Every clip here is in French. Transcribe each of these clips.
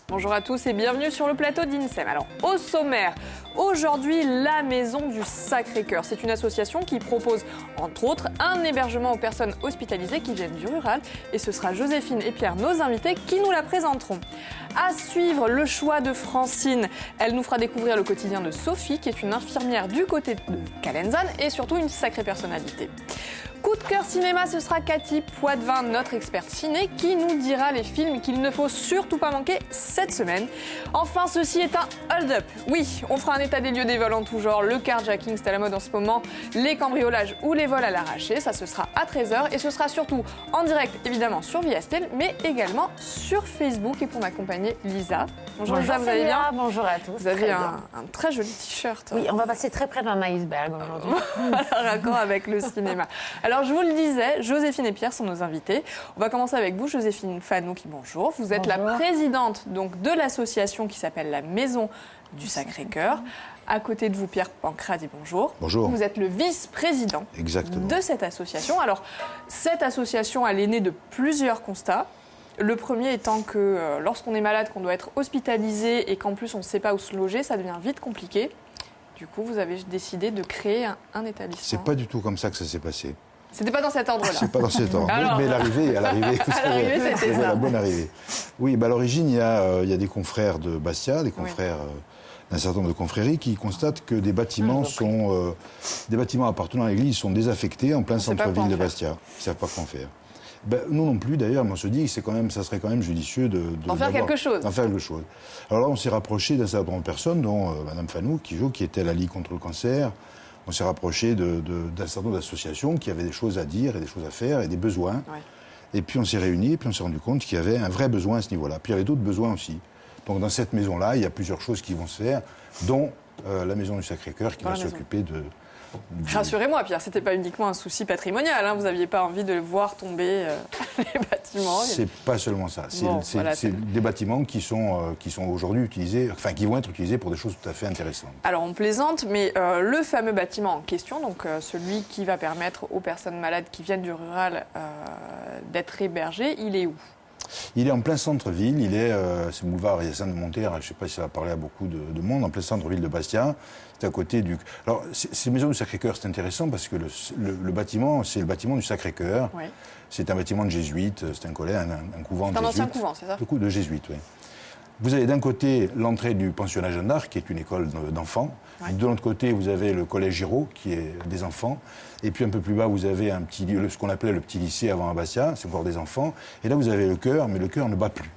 Bonjour à tous et bienvenue sur le plateau d'INSEM. Alors, au sommaire, aujourd'hui, la Maison du Sacré-Cœur. C'est une association qui propose, entre autres, un hébergement aux personnes hospitalisées qui viennent du rural. Et ce sera Joséphine et Pierre, nos invités, qui nous la présenteront. À suivre, le choix de Francine. Elle nous fera découvrir le quotidien de Sophie, qui est une infirmière du côté de Calenzane et surtout une sacrée personnalité. Coup de cœur cinéma, ce sera Cathy Poitvin, notre experte ciné, qui nous dira les films qu'il ne faut surtout pas manquer cette semaine. Enfin, ceci est un hold-up. Oui, on fera un état des lieux des vols en tout genre, le carjacking, c'est à la mode en ce moment, les cambriolages ou les vols à l'arraché, ça ce sera à 13h et ce sera surtout en direct, évidemment, sur Viastel, mais également sur Facebook. Et pour m'accompagner, Lisa. Bonjour Lisa, vous allez bien? Bonjour à tous. Vous avez un très joli t-shirt. Oui, on va passer très près d'un iceberg aujourd'hui. Raccord avec le cinéma. Alors, je vous le disais, Joséphine et Pierre sont nos invités. On va commencer avec vous, Joséphine Fanouki, bonjour. Vous êtes la présidente donc, de l'association qui s'appelle la Maison du Sacré-Cœur. À côté de vous, Pierre Pancrasi, bonjour. Bonjour. Vous êtes le vice-président de cette association. Alors, cette association, elle est née de plusieurs constats. Le premier étant que lorsqu'on est malade, qu'on doit être hospitalisé et qu'en plus on ne sait pas où se loger, ça devient vite compliqué. Du coup, vous avez décidé de créer un établissement. C'est pas du tout comme ça que ça s'est passé. C'était pas dans cet ordre-là. C'est pas dans cet ordre. Alors... Mais l'arrivée, c'était ça. La bonne arrivée. Oui, à l'origine, il y a des confrères de Bastia, des confrères d'un certain nombre de confréries qui constatent que des bâtiments des bâtiments appartenant à l'église sont désaffectés en plein centre-ville de Bastia. Ils ne savent pas quoi en faire. Nous non plus, d'ailleurs, mais on se dit que ça serait quand même judicieux d'en faire quelque chose. Alors là, on s'est rapproché d'un certain nombre de personnes, dont Mme Fanou, qui était à la Ligue contre le cancer. On s'est rapproché d'un certain nombre d'associations qui avaient des choses à dire et des choses à faire et des besoins. Ouais. Et puis on s'est réunis et puis on s'est rendu compte qu'il y avait un vrai besoin à ce niveau-là. Puis il y avait d'autres besoins aussi. Donc dans cette maison-là, il y a plusieurs choses qui vont se faire, dont la Maison du Sacré-Cœur qui va s'occuper de... Rassurez-moi, Pierre, c'était pas uniquement un souci patrimonial. Vous n'aviez pas envie de voir tomber les bâtiments. C'est pas seulement ça. C'est des bâtiments qui sont aujourd'hui utilisés, enfin qui vont être utilisés pour des choses tout à fait intéressantes. Alors on plaisante, mais le fameux bâtiment en question, donc celui qui va permettre aux personnes malades qui viennent du rural d'être hébergées, il est où ? Il est en plein centre-ville, c'est boulevard Hyacinthe de Montère, je ne sais pas si ça va parler à beaucoup de monde, en plein centre-ville de Bastia. C'est à côté du... Alors, ces maisons du Sacré-Cœur, c'est intéressant parce que le bâtiment, c'est le bâtiment du Sacré-Cœur. Oui. C'est un bâtiment de jésuites, c'est un couvent de jésuites. C'est un ancien couvent, c'est ça ? De jésuites, oui. Vous avez d'un côté l'entrée du pensionnat Jeanne d'Arc, qui est une école d'enfants. Ouais. De l'autre côté, vous avez le collège Giraud, qui est des enfants. Et puis un peu plus bas, vous avez ce qu'on appelait le petit lycée avant à Bastia, c'est encore des enfants. Et là, vous avez le chœur, mais le chœur ne bat plus.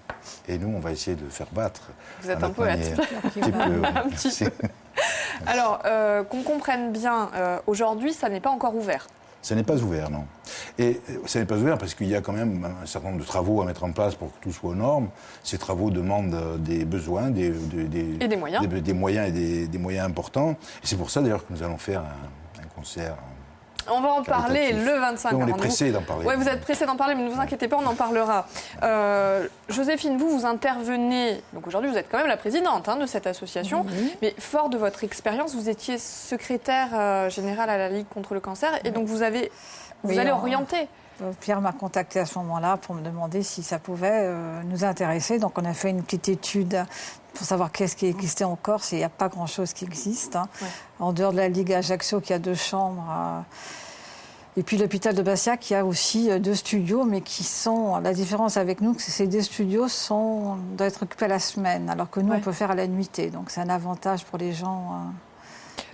Et nous, on va essayer de le faire battre. Vous êtes un poète. Un petit peu. Alors, qu'on comprenne bien, aujourd'hui, ça n'est pas encore ouvert. Ça n'est pas ouvert, non. Et ça n'est pas ouvert parce qu'il y a quand même un certain nombre de travaux à mettre en place pour que tout soit aux normes. Ces travaux demandent des besoins, des moyens. Des moyens et des moyens importants. Et c'est pour ça d'ailleurs que nous allons faire un concert. On va en parler le 25. On est pressé d'en parler. Oui, vous êtes pressé d'en parler, mais ne vous inquiétez pas, on en parlera. Joséphine, vous intervenez, donc aujourd'hui vous êtes quand même la présidente de cette association, mais fort de votre expérience, vous étiez secrétaire générale à la Ligue contre le cancer, et donc vous allez orienter. Pierre m'a contacté à ce moment-là pour me demander si ça pouvait nous intéresser. Donc on a fait une petite étude pour savoir qu'est-ce qui existait en Corse. Il n'y a pas grand-chose qui existe. Ouais. En dehors de la Ligue Ajaccio, qui a 2 chambres. Et puis l'hôpital de Bastia, qui a aussi 2 studios, mais qui sont... La différence avec nous, c'est que ces 2 studios doivent être occupés à la semaine, alors que nous, on peut faire à la nuitée. Donc c'est un avantage pour les gens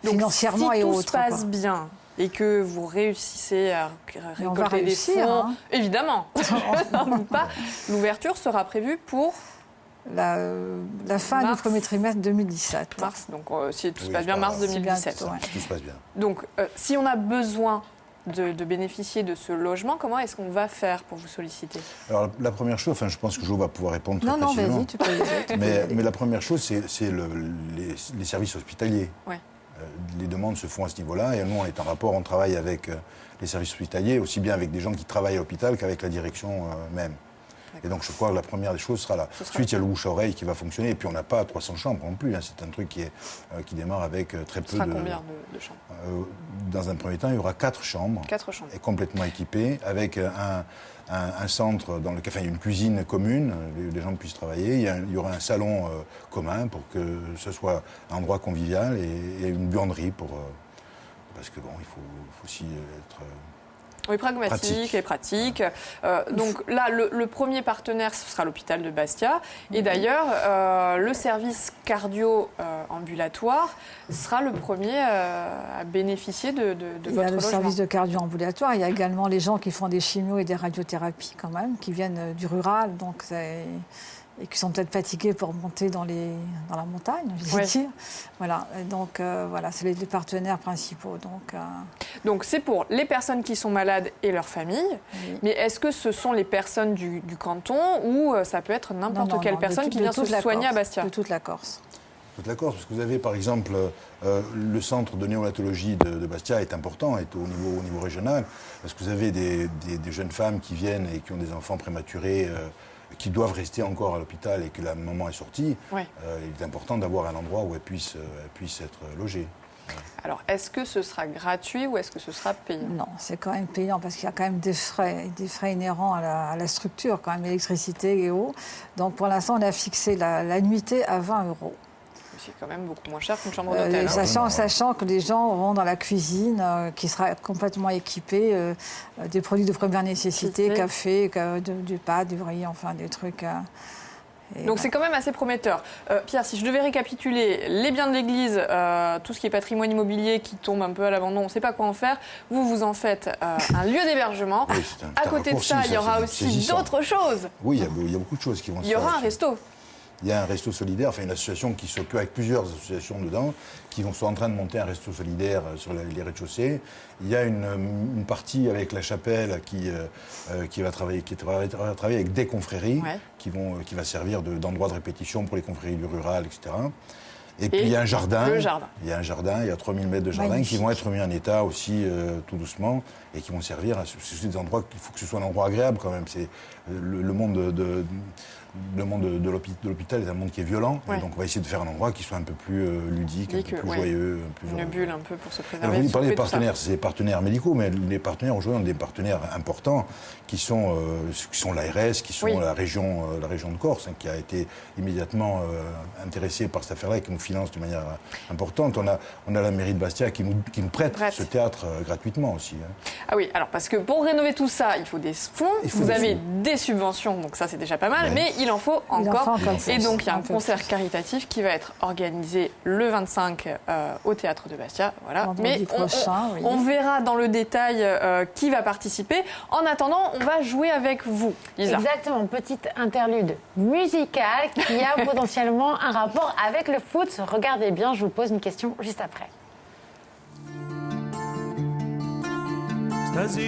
financièrement et autres. Donc si tout se passe bien... et que vous réussissez à récolter des fonds, évidemment, l'ouverture sera prévue pour la fin du premier trimestre 2017. Mars, donc si tout se passe bien, mars 2017. Bientôt, tout se passe bien. Donc, si on a besoin de bénéficier de ce logement, comment est-ce qu'on va faire pour vous solliciter ? Alors, la première chose, je pense que Jo va pouvoir répondre très précisément. Non, vas-y, tu peux y aller. Mais la première chose, c'est les services hospitaliers. Ouais. Les demandes se font à ce niveau-là et nous, on est en rapport, on travaille avec les services hospitaliers, aussi bien avec des gens qui travaillent à l'hôpital qu'avec la direction même. Et donc je crois que la première des choses sera là. Ensuite, il y a le bouche-oreille qui va fonctionner. Et puis on n'a pas 300 chambres non plus. C'est un truc qui démarre avec très peu de... Ce sera combien de chambres Dans un premier temps, il y aura 4 chambres. 4 chambres. Et complètement équipées, avec un centre dans lequel il y a une cuisine commune, les gens puissent travailler. Il y aura un salon commun pour que ce soit un endroit convivial et une buanderie parce que il faut aussi être... Oui, pragmatique et pratique. Donc là, le premier partenaire, ce sera l'hôpital de Bastia. Et d'ailleurs, le service cardio-ambulatoire sera le premier à bénéficier de votre logement. Il y a le service de cardio-ambulatoire. Il y a également les gens qui font des chimios et des radiothérapies quand même, qui viennent du rural. Donc et qui sont peut-être fatigués pour monter dans la montagne, je veux dire. Voilà, donc voilà, c'est les partenaires principaux. Donc c'est pour les personnes qui sont malades et leurs familles, mais est-ce que ce sont les personnes du canton ou ça peut être n'importe quelle personne qui vient se soigner à Bastia? De toute la Corse. Toute la Corse, parce que vous avez par exemple le centre de néonatologie de Bastia est important, est au niveau régional, parce que vous avez des jeunes femmes qui viennent et qui ont des enfants prématurés, qui doivent rester encore à l'hôpital et que la maman est sortie, il est important d'avoir un endroit où elle puisse être logée. Alors, est-ce que ce sera gratuit ou est-ce que ce sera payant? Non, c'est quand même payant parce qu'il y a quand même des frais inhérents à la structure, quand même, électricité et eau. Donc, pour l'instant, on a fixé la nuitée à 20 €. C'est quand même beaucoup moins cher qu'une chambre d'hôtel. Sachant que les gens auront dans la cuisine, qui sera complètement équipée, des produits de première nécessité, café, du pâte, du riz, enfin des trucs. Donc c'est quand même assez prometteur. Pierre, si je devais récapituler les biens de l'église, tout ce qui est patrimoine immobilier qui tombe un peu à l'abandon, on ne sait pas quoi en faire, vous en faites un lieu d'hébergement. Oui, à côté de ça, il y aura aussi d'autres choses. Oui, il y a beaucoup de choses qui vont se faire. Il y aura un resto. Il y a un resto solidaire, une association qui s'occupe avec plusieurs associations dedans, qui sont en train de monter un resto solidaire sur les rez-de-chaussée. Il y a une partie avec la chapelle qui va travailler avec des confréries, qui va servir d'endroit de répétition pour les confréries du rural, etc. Et puis il y a un jardin. Il y a un jardin, il y a 3000 mètres de jardin qui vont être mis en état aussi tout doucement et qui vont servir à des endroits. Il faut que ce soit un endroit agréable quand même. C'est le monde de l'hôpital est un monde qui est violent, et donc on va essayer de faire un endroit qui soit un peu plus ludique, un peu plus joyeux. Une bulle un peu pour se préserver. Alors, vous parlez des partenaires, c'est des partenaires médicaux, mais les partenaires aujourd'hui ont des partenaires importants qui sont l'ARS, qui sont la région de Corse, qui a été immédiatement intéressée par cette affaire-là et qui nous finance de manière importante. On a la mairie de Bastia qui nous prête ce théâtre gratuitement aussi. Ah oui, alors parce que pour rénover tout ça, il faut des fonds, vous avez des subventions, donc ça c'est déjà pas mal, mais il en faut encore. Et donc il y a un concert caritatif qui va être organisé le 25 au théâtre de Bastia. Voilà. Mais on verra dans le détail qui va participer. En attendant, on va jouer avec vous, Lisa. Exactement, petite interlude musicale qui a potentiellement un rapport avec le foot. Regardez bien, je vous pose une question juste après. Stasera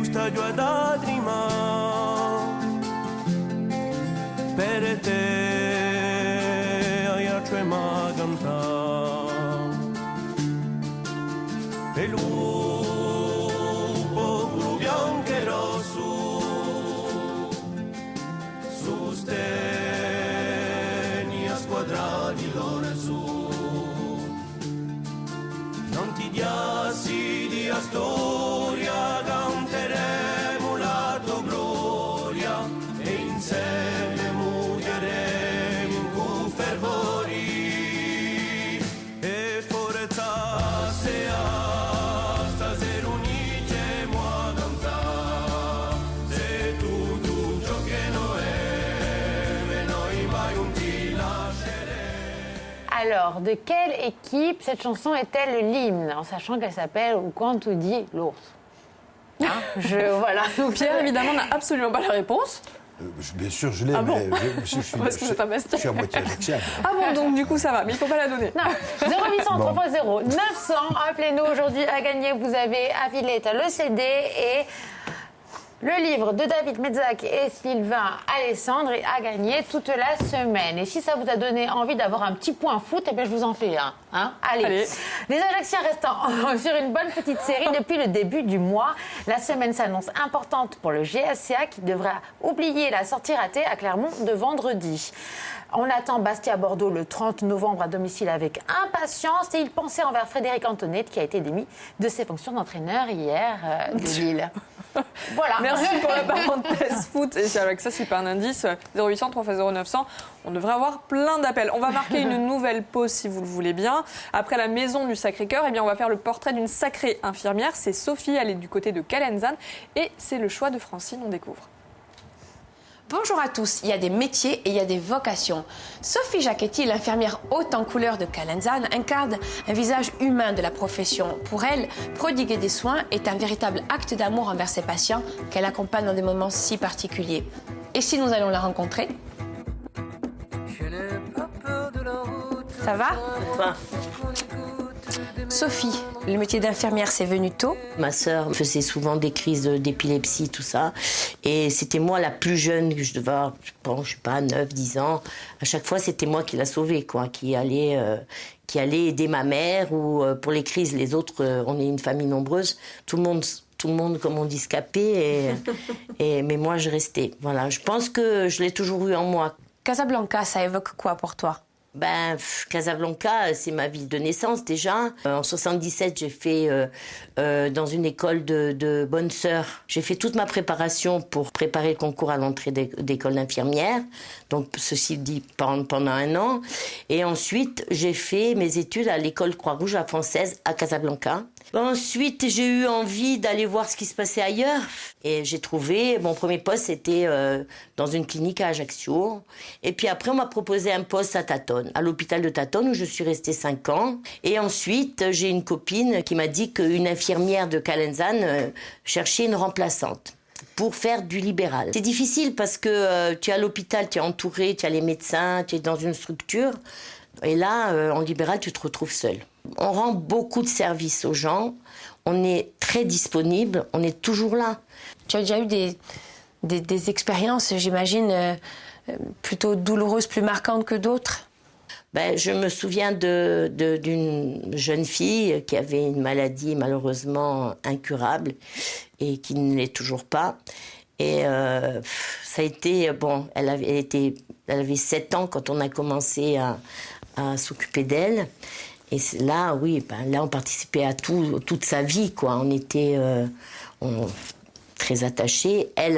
stadio ad Adrima per te aiace maganta e lupo blu bianco e rosso sosteni a squadra di loro su non ti diassi di a storia canteremo la tua gloria e insieme muggeremo con fervori e forza sea stasera uniciamo a cantare se tutto ciò che noi è noi mai un ti lasceremo. Alors, de quelle équipe cette chanson est-elle l'hymne, en sachant qu'elle s'appelle Ou quand tu dis l'ours? Voilà. Pierre, évidemment, n'a absolument pas la réponse. Bien sûr, je l'ai, mais je suis à moitié ajaxien. Ah bon, donc du coup, ça va, mais il ne faut pas la donner. Non, 0800 3x0 900. Appelez-nous aujourd'hui à gagner. Vous avez à Villette le CD et Le livre de David Metzak et Sylvain Alessandre a gagné toute la semaine. Et si ça vous a donné envie d'avoir un petit point foot, eh bien je vous en fais un. Hein. Allez. Les Ajacciens restent sur une bonne petite série depuis le début du mois. La semaine s'annonce importante pour le GSCA qui devra oublier la sortie ratée à Clermont de vendredi. On attend Bastia-Bordeaux le 30 novembre à domicile avec impatience et il pensait envers Frédéric Antonet qui a été démis de ses fonctions d'entraîneur hier de Lille. Voilà. Merci pour la parenthèse foot. Et avec ça, c'est pas un indice. 0800 3x0 900. On devrait avoir plein d'appels. On va marquer une nouvelle pause si vous le voulez bien. Après la maison du Sacré-Cœur, eh bien, on va faire le portrait d'une sacrée infirmière. C'est Sophie, elle est du côté de Calenzane. Et c'est le choix de Francine, on découvre. Bonjour à tous, il y a des métiers et il y a des vocations. Sophie Jacquetti, l'infirmière haute en couleur de Calenzane, incarne un visage humain de la profession. Pour elle, prodiguer des soins est un véritable acte d'amour envers ses patients qu'elle accompagne dans des moments si particuliers. Et si nous allons la rencontrer? Ça va? Sophie, le métier d'infirmière, c'est venu tôt. Ma sœur faisait souvent des crises d'épilepsie, tout ça. Et c'était moi la plus jeune, que je devais avoir, je sais pas, 9, 10 ans. À chaque fois, c'était moi qui la sauvais, quoi, qui allait aider ma mère. Ou pour les crises, les autres, on est une famille nombreuse. Tout le monde, comme on dit, scapait. Mais moi, je restais. Voilà, je pense que je l'ai toujours eu en moi. Casablanca, ça évoque quoi pour toi? Casablanca, c'est ma ville de naissance déjà. En 77, j'ai fait dans une école de bonnes sœurs. J'ai fait toute ma préparation pour préparer le concours à l'entrée d'école d'infirmière. Donc, ceci dit, pendant 1 an. Et ensuite, j'ai fait mes études à l'école Croix-Rouge à Française à Casablanca. Ensuite, j'ai eu envie d'aller voir ce qui se passait ailleurs. Et j'ai trouvé, mon premier poste, c'était dans une clinique à Ajaccio. Et puis après, on m'a proposé un poste à Tatonne, à l'hôpital de Tatonne, où je suis restée 5 ans. Et ensuite, j'ai une copine qui m'a dit qu'une infirmière de Calenzane cherchait une remplaçante pour faire du libéral. C'est difficile parce que tu es à l'hôpital, tu es entouré, tu as les médecins, tu es dans une structure. Et là, en libéral, tu te retrouves seul. On rend beaucoup de services aux gens, on est très disponible, on est toujours là. Tu as déjà eu des expériences, j'imagine, plutôt douloureuses, plus marquantes que d'autres? Je me souviens d'une jeune fille qui avait une maladie malheureusement incurable et qui ne l'est toujours pas. Et ça a été... Bon, elle avait 7 ans quand on a commencé à s'occuper d'elle. Et là, oui, là, on participait à toute sa vie, quoi. On était très attachés, elle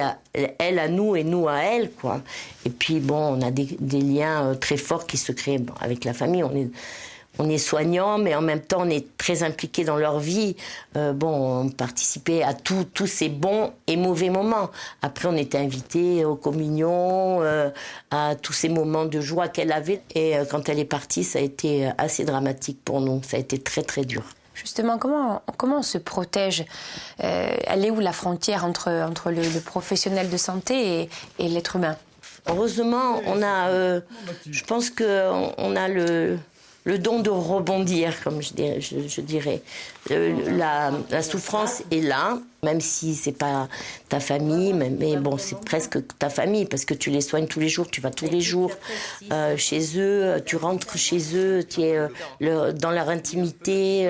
à nous et nous à elle, quoi. Et puis, bon, on a des liens très forts qui se créent avec la famille. On est soignants, mais en même temps, on est très impliqués dans leur vie. On participait à tous ces bons et mauvais moments. Après, on était invités aux communions, à tous ces moments de joie qu'elle avait. Et quand elle est partie, ça a été assez dramatique pour nous. Ça a été très, très dur. Justement, comment on se protège? Elle est où la frontière entre le professionnel de santé et l'être humain? Heureusement, on a... je pense qu'on a le don de rebondir, comme je dirais. La souffrance est là, même si c'est pas ta famille, mais bon, c'est presque ta famille, parce que tu les soignes tous les jours, tu vas tous les jours chez eux, tu rentres chez eux, tu es dans leur intimité,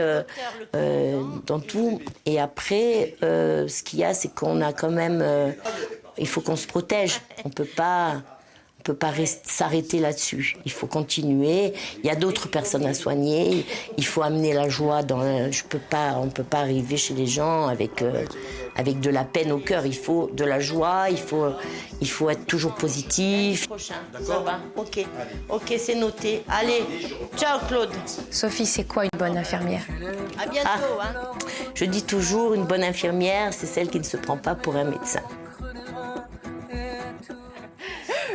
dans tout. Et après, ce qu'il y a, c'est qu'on a quand même... il faut qu'on se protège, on peut pas s'arrêter là-dessus. Il faut continuer. Il y a d'autres personnes à soigner. Il faut amener la joie on ne peut pas arriver chez les gens avec de la peine au cœur. Il faut de la joie. Il faut être toujours positif. Prochain. Ça va. Ok, c'est noté. Allez, ciao Claude. Sophie, c'est quoi une bonne infirmière? À bientôt. Je dis toujours, une bonne infirmière, c'est celle qui ne se prend pas pour un médecin.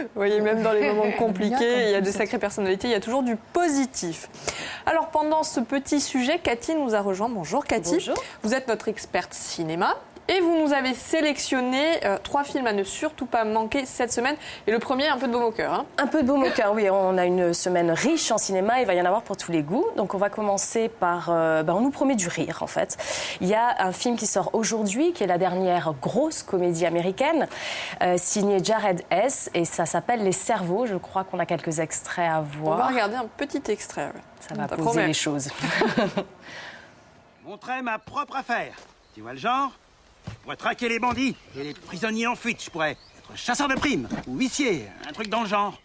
Vous voyez, même dans les moments compliqués, il y a de sacrées personnalités, il y a toujours du positif. Alors, pendant ce petit sujet, Cathy nous a rejoint. Bonjour Cathy. Bonjour. Vous êtes notre experte cinéma Et vous nous avez sélectionné 3 films à ne surtout pas manquer cette semaine. Et le premier, un peu de baume au cœur. Hein. Un peu de baume au cœur, oui. On a une semaine riche en cinéma, il va y en avoir pour tous les goûts. Donc on va commencer par... on nous promet du rire, en fait. Il y a un film qui sort aujourd'hui, qui est la dernière grosse comédie américaine, signée Jared Hess, et ça s'appelle Les Cerveaux. Je crois qu'on a quelques extraits à voir. On va regarder un petit extrait. Ouais. Ça va poser les choses. Montrer ma propre affaire. Tu vois le genre? Je pourrais traquer les bandits et les prisonniers en fuite. Je pourrais être chasseur de primes ou huissier, un truc dans le genre.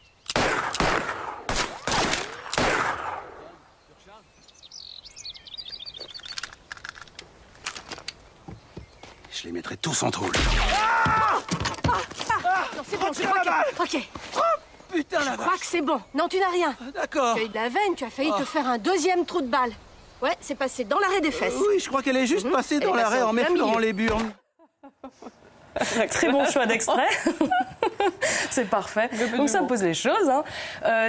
Je les mettrai tous en tôle. Non, c'est bon, je crois que... Ok. Oh, putain, la vache. Je crois que c'est bon. Non, tu n'as rien. D'accord. Tu as eu de la veine, tu as failli te faire un deuxième trou de balle. Ouais, c'est passé dans l'arrêt des fesses. Oui, je crois qu'elle est juste passée dans l'arrêt en m'effleurant les burnes. Très bon choix d'extrait. C'est parfait. Donc ça pose les choses. Hein.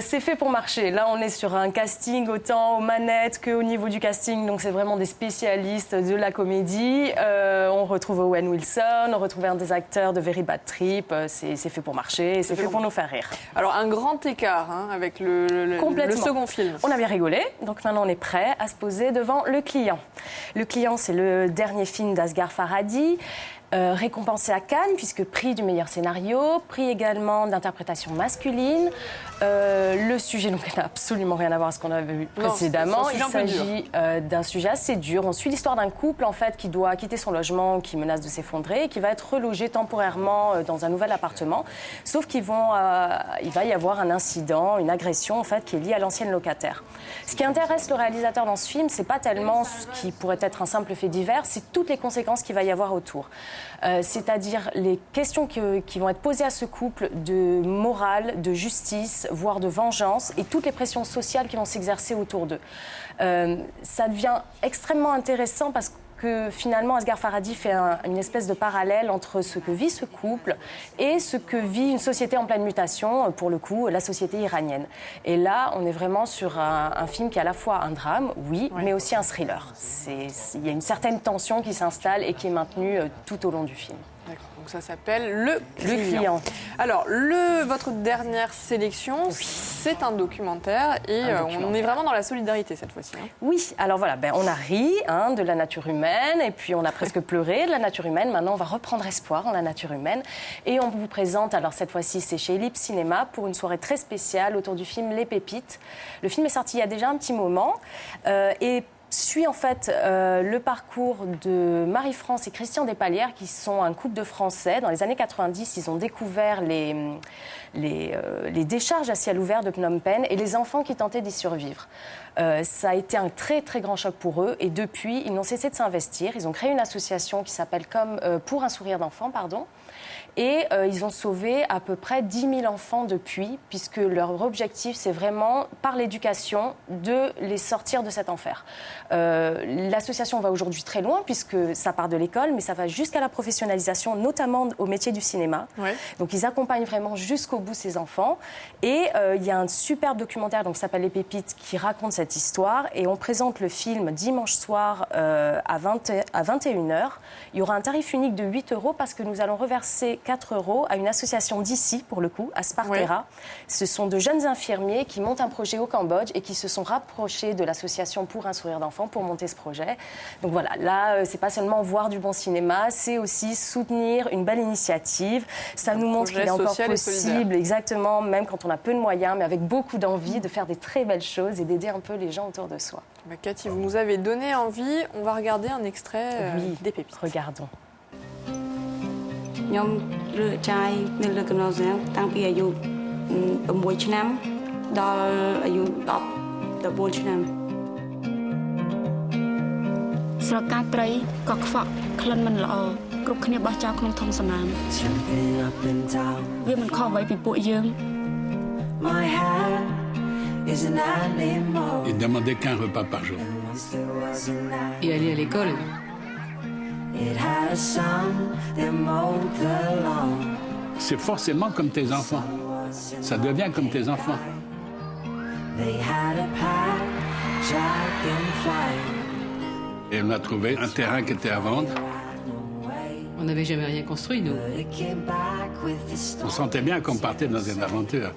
C'est fait pour marcher. Là, on est sur un casting autant aux manettes qu'au niveau du casting. Donc c'est vraiment des spécialistes de la comédie. On retrouve Owen Wilson, on retrouve un des acteurs de Very Bad Trip. C'est fait pour marcher, c'est fait pour nous faire rire. Alors un grand écart avec le second film. On a bien rigolé. Donc maintenant, on est prêt à se poser devant Le Client. Le Client, c'est le dernier film d'Asghar Farhadi. Récompensé à Cannes, puisque prix du meilleur scénario, prix également d'interprétation masculine. Le sujet n'a absolument rien à voir à ce qu'on avait vu précédemment. Il s'agit d'un sujet assez dur. On suit l'histoire d'un couple en fait, qui doit quitter son logement, qui menace de s'effondrer, et qui va être relogé temporairement dans un nouvel appartement. Sauf qu'il va y avoir un incident, une agression en fait, qui est liée à l'ancienne locataire. Ce qui intéresse le réalisateur dans ce film, c'est pas tellement ce qui pourrait être un simple fait divers, c'est toutes les conséquences qu'il va y avoir autour. C'est-à-dire les questions qui vont être posées à ce couple de morale, de justice, voire de vengeance, et toutes les pressions sociales qui vont s'exercer autour d'eux. Ça devient extrêmement intéressant parce que finalement Asghar Farhadi fait une espèce de parallèle entre ce que vit ce couple et ce que vit une société en pleine mutation, pour le coup la société iranienne. Et là, on est vraiment sur un film qui est à la fois un drame, oui, mais aussi un thriller. Il y a une certaine tension qui s'installe et qui est maintenue tout au long du film. D'accord, donc ça s'appelle Le Client. Alors, votre dernière sélection, c'est un documentaire et on est vraiment dans la solidarité cette fois-ci. Hein. Oui, alors voilà, on a ri de la nature humaine et puis on a presque pleuré de la nature humaine. Maintenant, on va reprendre espoir en la nature humaine et on vous présente, alors cette fois-ci, c'est chez Ellipse Cinéma pour une soirée très spéciale autour du film Les Pépites. Le film est sorti il y a déjà un petit moment et suit en fait le parcours de Marie-France et Christian Despalières, qui sont un couple de Français. Dans les années 90, ils ont découvert les décharges à ciel ouvert de Phnom Penh et les enfants qui tentaient d'y survivre. Ça a été un très très grand choc pour eux et depuis, ils n'ont cessé de s'investir. Ils ont créé une association qui s'appelle Pour un sourire d'enfant, et ils ont sauvé à peu près 10 000 enfants depuis, puisque leur objectif, c'est vraiment, par l'éducation, de les sortir de cet enfer. L'association va aujourd'hui très loin, puisque ça part de l'école, mais ça va jusqu'à la professionnalisation, notamment au métier du cinéma. Ouais. Donc ils accompagnent vraiment jusqu'au bout ces enfants. Et il y a un superbe documentaire qui s'appelle Les Pépites, qui raconte cette histoire. Et on présente le film dimanche soir à 21h. Il y aura un tarif unique de 8 € parce que nous allons reverser 4 € à une association d'ici, pour le coup, à Spartera. Ouais. Ce sont de jeunes infirmiers qui montent un projet au Cambodge et qui se sont rapprochés de l'association Pour un sourire d'enfant pour monter ce projet. Donc voilà, là, c'est pas seulement voir du bon cinéma, c'est aussi soutenir une belle initiative. Ça nous montre qu'il est encore possible, exactement, même quand on a peu de moyens, mais avec beaucoup d'envie de faire des très belles choses et d'aider un peu les gens autour de soi. Cathy, vous nous avez donné envie. On va regarder un extrait des Pépites. Regardons. ខ្ញុំរើសចាយនៅលើកណ្ដោសាំងតាំងពីអាយុ6ឆ្នាំដល់អាយុ14ឆ្នាំស្រកាត្រីក៏ខ្វក់ក្លិនមិនល្អគ្រប់គ្នាបោះចោលក្នុងធុងសំណាមវាមិនខុសអ្វីពីពួកយើង Il demandait qu'un repas par jour. Et aller à l'école. C'est forcément comme tes enfants. Ça devient comme tes enfants. Et on a trouvé un terrain qui était à vendre. On n'avait jamais rien construit, nous. On sentait bien qu'on partait dans une aventure.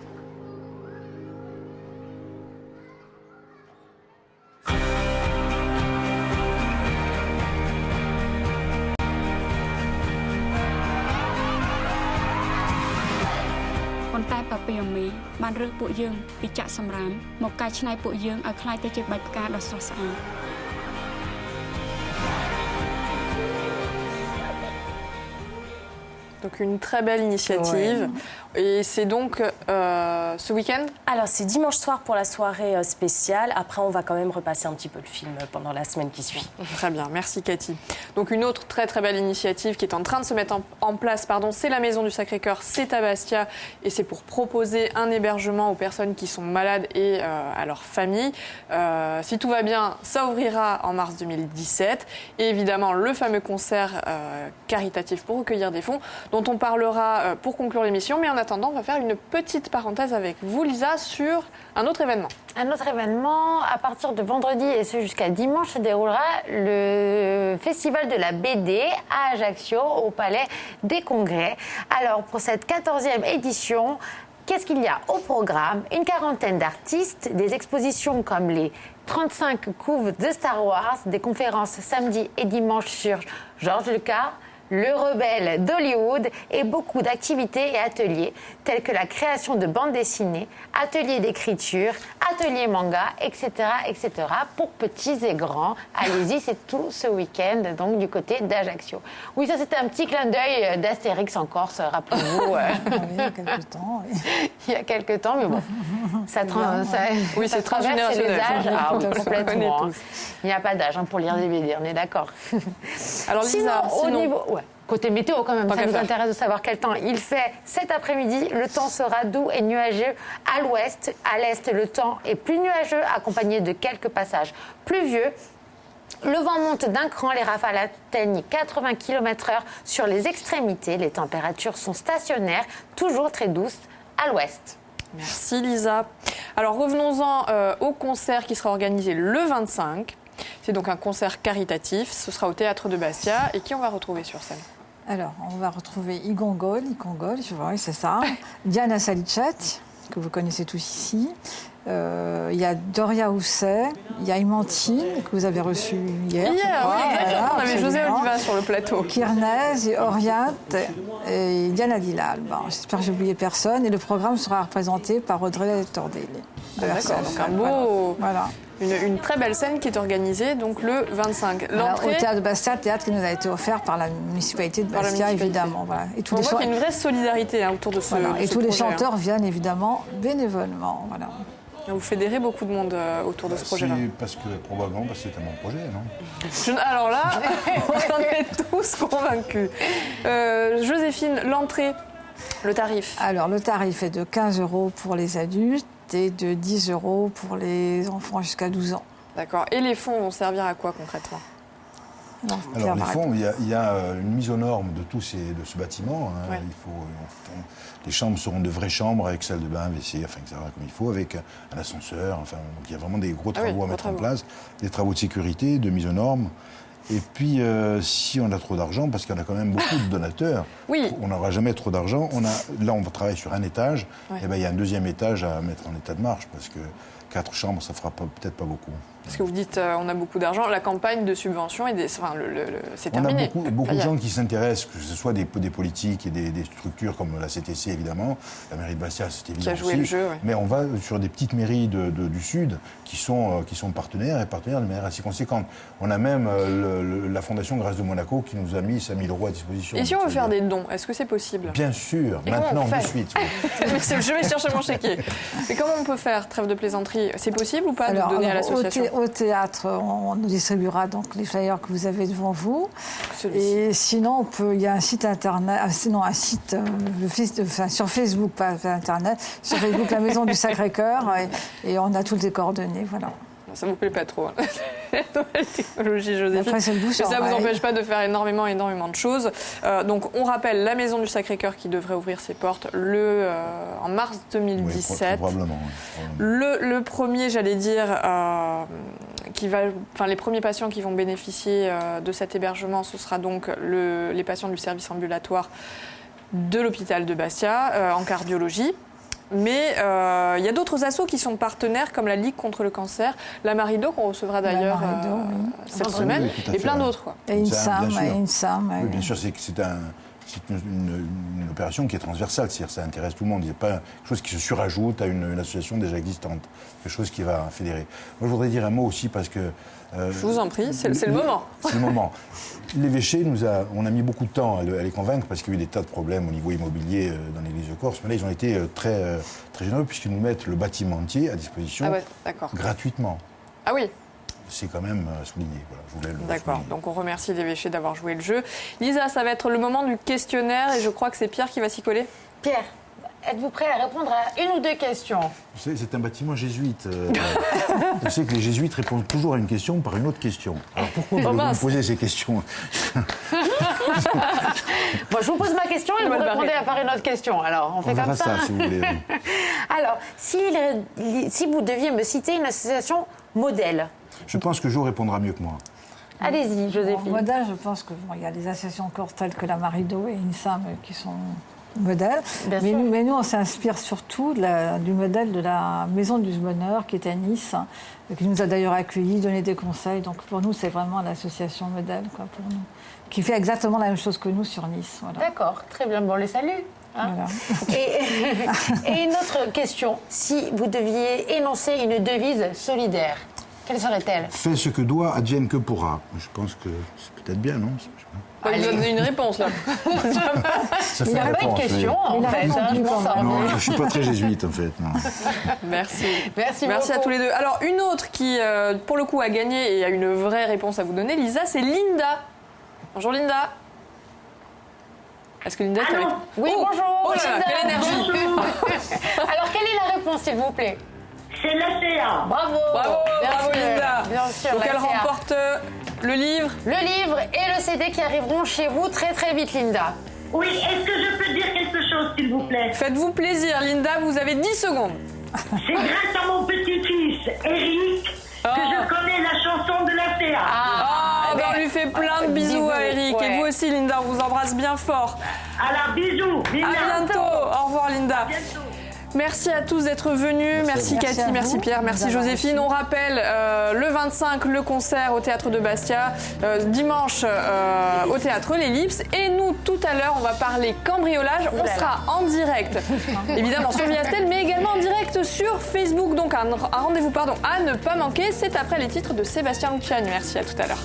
Donc une très belle initiative. Ouais. Et c'est donc ce week-end? Alors c'est dimanche soir pour la soirée spéciale. Après on va quand même repasser un petit peu le film pendant la semaine qui suit. Très bien, merci Cathy. Donc une autre très très belle initiative qui est en train de se mettre en place, c'est la Maison du Sacré-Cœur, c'est à Bastia. Et c'est pour proposer un hébergement aux personnes qui sont malades et à leur famille. Si tout va bien, ça ouvrira en mars 2017. Et évidemment le fameux concert caritatif pour recueillir des fonds dont on parlera pour conclure l'émission. Mais en attendant, on va faire une petite parenthèse avec vous, Lisa, sur un autre événement. Un autre événement, à partir de vendredi et ce jusqu'à dimanche, se déroulera le Festival de la BD à Ajaccio, au Palais des Congrès. Alors, pour cette 14e édition, qu'est-ce qu'il y a au programme? Une quarantaine d'artistes, des expositions comme les 35 couves de Star Wars, des conférences samedi et dimanche sur George Lucas, le rebelle d'Hollywood et beaucoup d'activités et ateliers tels que la création de bandes dessinées, ateliers d'écriture, ateliers manga, etc., etc. pour petits et grands. Allez-y, c'est tout ce week-end, donc du côté d'Ajaccio. Oui, ça c'était un petit clin d'œil d'Astérix en Corse, rappelez-vous. Il y a quelques temps. Oui. Il y a quelques temps, mais bon, ça oui, c'est traverse les âges. Ah, oui, complètement. Il n'y a pas d'âge pour lire des BD, on est d'accord. Alors Lisa, au niveau... Ouais. Côté météo, quand même, ça nous intéresse de savoir quel temps il fait cet après-midi. Le temps sera doux et nuageux à l'ouest. À l'est, le temps est plus nuageux, accompagné de quelques passages pluvieux. Le vent monte d'un cran, les rafales atteignent 80 km/h sur les extrémités. Les températures sont stationnaires, toujours très douces à l'ouest. Merci Lisa. Alors revenons-en au concert qui sera organisé le 25. C'est donc un concert caritatif. Ce sera au Théâtre de Bastia. Et qui on va retrouver sur scène? Alors, on va retrouver Igongol, je vois, c'est ça. Diana Salicet, que vous connaissez tous ici. Il y a Doria Housset, il y a Imantine, que vous avez reçue hier. Oui, exactement. On avait José Oliva sur le plateau. Kirnez, Oriat et Diana Dilal. Bon, j'espère que j'ai oublié personne. Et le programme sera représenté par Audrey Tordelli. D'accord, donc un beau... Voilà. Une très belle scène qui est organisée donc le 25. Au Théâtre de Bastia, théâtre qui nous a été offert par la municipalité de Bastia, évidemment. Voilà. Et on voit qu'il y a une vraie solidarité autour de ce projet. Et tous les chanteurs viennent évidemment bénévolement. Voilà. Vous fédérez beaucoup de monde autour de ce projet-là. Probablement parce que c'était mon projet, non? Alors là, on en est tous convaincus. Joséphine, l'entrée, le tarif? Alors le tarif est de 15 € pour les adultes et de 10 € pour les enfants jusqu'à 12 ans. D'accord. Et les fonds vont servir à quoi concrètement? Alors les fonds, il y a une mise aux normes de ce bâtiment. Hein. Ouais. Les chambres seront de vraies chambres avec salle de bain, WC, etc. comme il faut, avec un ascenseur. Donc il y a vraiment des gros travaux à mettre en place, des travaux de sécurité, de mise aux normes. Et puis, si on a trop d'argent, parce qu'il y en a quand même beaucoup de donateurs, on n'aura jamais trop d'argent. Là, on va travailler sur un étage. Et il y a un deuxième étage à mettre en état de marche, parce que 4 chambres, ça ne fera peut-être pas beaucoup. Parce que vous dites, on a beaucoup d'argent. La campagne de subvention, c'est terminé. On a beaucoup de gens qui s'intéressent, que ce soit des politiques et des structures comme la CTC, évidemment. La mairie de Bastia, c'est évident qui a joué le jeu, Mais on va sur des petites mairies du Sud qui sont partenaires, et partenaires de manière assez conséquente. On a même la Fondation Grâce de Monaco qui nous a mis 5 000 € à disposition. Et si on veut faire des dons, est-ce que c'est possible? Bien sûr, maintenant, de suite. Je vais chercher mon chéquier. Mais comment on peut faire, trêve de plaisanterie? C'est possible ou pas de donner à l'association? Au théâtre, on distribuera donc les flyers que vous avez devant vous. Et sinon, il y a un site internet, sur Facebook, pas internet, sur Facebook, la Maison du Sacré-Cœur, et on a toutes les coordonnées, voilà. Ça ne vous plaît pas trop, hein. La nouvelle technologie, Joséphine. Après, c'est le bouchon, mais ça ne vous empêche pas de faire énormément de choses. Donc, on rappelle la Maison du Sacré-Cœur qui devrait ouvrir ses portes en mars 2017. Oui, probablement. Le premier, j'allais dire, les premiers patients qui vont bénéficier de cet hébergement, ce sera donc les patients du service ambulatoire de l'hôpital de Bastia en cardiologie. Mais il y a d'autres assos qui sont partenaires, comme la Ligue contre le cancer, la Marido, qu'on recevra d'ailleurs cette semaine, oui, et plein d'autres. Quoi. Et INSAM. Oui, bien sûr, c'est une opération qui est transversale, c'est-à-dire ça intéresse tout le monde. Il n'y a pas quelque chose qui se surajoute à une association déjà existante, quelque chose qui va fédérer. Moi, je voudrais dire un mot aussi parce que... je vous en prie, c'est le moment. C'est le moment. L'évêché, on a mis beaucoup de temps à les convaincre parce qu'il y a eu des tas de problèmes au niveau immobilier dans l'église de Corse. Mais là, ils ont été très généreux puisqu'ils nous mettent le bâtiment entier à disposition gratuitement. Ah oui. C'est quand même souligné. Voilà, d'accord, donc on remercie l'évêché d'avoir joué le jeu. Lisa, ça va être le moment du questionnaire et je crois que c'est Pierre qui va s'y coller. Pierre, êtes-vous prêt à répondre à une ou deux questions? Vous savez, c'est un bâtiment jésuite. Je sais que les jésuites répondent toujours à une question par une autre question. Alors pourquoi vous me posez ces questions? Bon, je vous pose ma question et vous répondez par une autre question. Alors, on fait comme ça. Si vous voulez. Alors, si vous deviez me citer une association modèle. Je pense que Jo répondra mieux que moi. Allez-y, Joséphine. Modèle, je pense qu'il y a des associations encore telles que la Marido et INSAM qui sont modèles. Mais nous, on s'inspire surtout du modèle de la Maison du Bonheur qui est à Nice, qui nous a d'ailleurs accueillis, donné des conseils. Donc pour nous, c'est vraiment l'association modèle pour nous, qui fait exactement la même chose que nous sur Nice. Voilà. D'accord, très bien. Bon, on les salue. Hein, voilà. Et une autre question. Si vous deviez énoncer une devise solidaire, quelle serait-elle? Fais ce que doit, advienne que pourra. Je pense que c'est peut-être bien, non? Vous donnez une réponse, là. Ça fait il n'y a pas une question, en fait. Non, je ne suis pas très jésuite, en fait. Non. Merci. Merci à tous les deux. Alors, une autre qui, pour le coup, a gagné et a une vraie réponse à vous donner, Lisa, c'est Linda. Bonjour, Linda. Est-ce que Linda est avec... Oui, bonjour. Oh là là, quelle énergie. Alors, quelle est la réponse, s'il vous plaît? C'est l'ACA. Bravo. Bravo Linda. Bien sûr. Donc elle remporte le livre. Le livre et le CD qui arriveront chez vous très très vite, Linda. Oui, est-ce que je peux dire quelque chose, s'il vous plaît? Faites-vous plaisir, Linda, vous avez 10 secondes. C'est grâce à mon petit-fils, Eric, que je connais la chanson de l'ACA. On lui fait plein de bisous à Eric. Ouais. Et vous aussi, Linda, on vous embrasse bien fort. Alors, bisous, Linda. À bientôt. Au revoir, Linda. À bientôt. Merci à tous d'être venus. Merci Cathy, merci Pierre, merci Joséphine. On rappelle le 25 le concert au Théâtre de Bastia, dimanche au Théâtre L'Ellipse. Et nous, tout à l'heure, on va parler cambriolage. On sera en direct, évidemment sur Viastel, mais également en direct sur Facebook. Donc un rendez-vous à ne pas manquer. C'est après les titres de Sébastien Luciani. Merci, à tout à l'heure.